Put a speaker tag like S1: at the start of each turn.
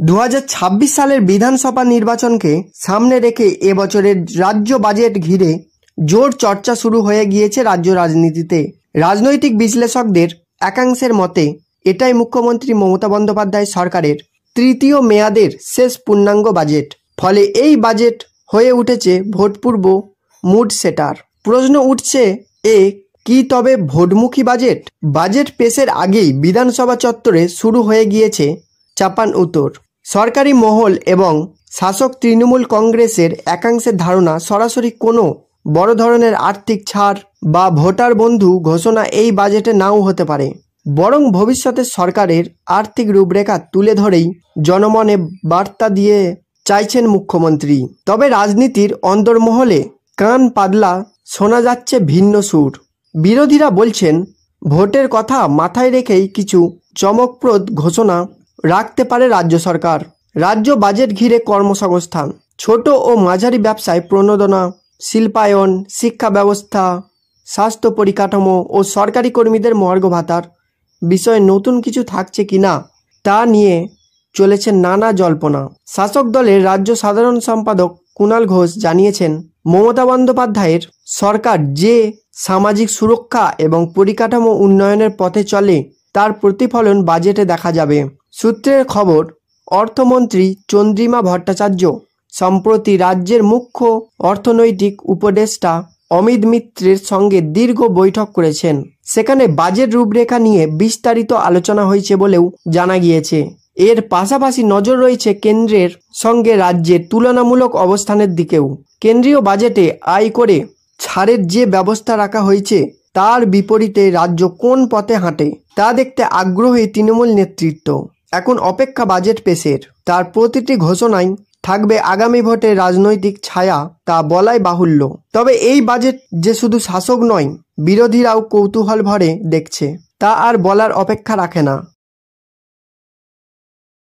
S1: 2026 সালের বিধানসভা নির্বাচনকে সামনে রেখে এবছরের রাজ্য বাজেট ঘিরে জোর চর্চা শুরু হয়ে গিয়েছে রাজ্য রাজনীতিতে। রাজনৈতিক বিশ্লেষকদের একাংশের মতে এটাই মুখ্যমন্ত্রী মমতা বন্দ্যোপাধ্যায় সরকারের তৃতীয় মেয়াদের শেষ পূর্ণাঙ্গ বাজেট। ফলে এই বাজেট হয়ে উঠেছে ভোটপূর্ব মুড সেটার। প্রশ্ন উঠছে, কি তবে ভোটমুখী বাজেট? বাজেট পেশের আগেই বিধানসভা চত্বরে শুরু হয়ে গিয়েছে চাপান উত্তর। সরকারি মহল এবং শাসক তৃণমূল কংগ্রেসের একাংশের ধারণা সরাসরি কোনো বড় ধরনের আর্থিক ছাড় বা ভোটার বন্ধু ঘোষণা এই বাজেটে নাও হতে পারে, বরং ভবিষ্যতে সরকারের আর্থিক রূপরেখা তুলে ধরেই জনমনে বার্তা দিয়ে চাইছেন মুখ্যমন্ত্রী। তবে রাজনীতির অন্তর্মহলে কান পাতলা শোনা যাচ্ছে ভিন্ন সুর। বিরোধীরা বলছেন ভোটের কথা মাথায় রেখেই কিছু চমকপ্রদ ঘোষণা রাখতে পারে রাজ্য সরকার। রাজ্য বাজেট ঘিরে কর্মসংস্থান, ছোট ও মাঝারি ব্যবসায় প্রণোদনা, শিল্পায়ন, শিক্ষা ব্যবস্থা, স্বাস্থ্য পরিকাঠামো ও সরকারি কর্মীদের মহার্ঘ ভাতার বিষয়ে নতুন কিছু থাকছে কিনা তা নিয়ে চলেছে নানা জল্পনা। শাসক দলের রাজ্য সাধারণ সম্পাদক কুণাল ঘোষ জানিয়েছেন, মমতা বন্দ্যোপাধ্যায়ের সরকার যে সামাজিক সুরক্ষা এবং পরিকাঠামো উন্নয়নের পথে চলে তার প্রতিফলন বাজেটে দেখা যাবে। সূত্রের খবর, অর্থমন্ত্রী চন্দ্রিমা ভট্টাচার্য সম্প্রতি রাজ্যের মুখ্য অর্থনৈতিক উপদেষ্টা অমিত মিত্রের সঙ্গে দীর্ঘ বৈঠক করেছেন। সেখানে বাজেট রূপরেখা নিয়ে বিস্তারিত আলোচনা হয়েছে বলেও জানা গিয়েছে। এর পাশাপাশি নজর রয়েছে কেন্দ্রের সঙ্গে রাজ্যের তুলনামূলক অবস্থানের দিকেও। কেন্দ্রীয় বাজেটে আয় করে ছাড়ের যে ব্যবস্থা রাখা হয়েছে তার বিপরীতে রাজ্য কোন পথে হাঁটে তা দেখতে আগ্রহী তৃণমূল নেতৃত্ব। এখন অপেক্ষা বাজেট পেশের। তার প্রতিটি ঘোষণায় থাকবে আগামী ভোটের রাজনৈতিক ছায়া, তা বলাই বাহুল্য। তবে এই বাজেট যে শুধু শাসক নয়, বিরোধীরাও কৌতূহল ভরে দেখছে তা আর বলার অপেক্ষা রাখে না।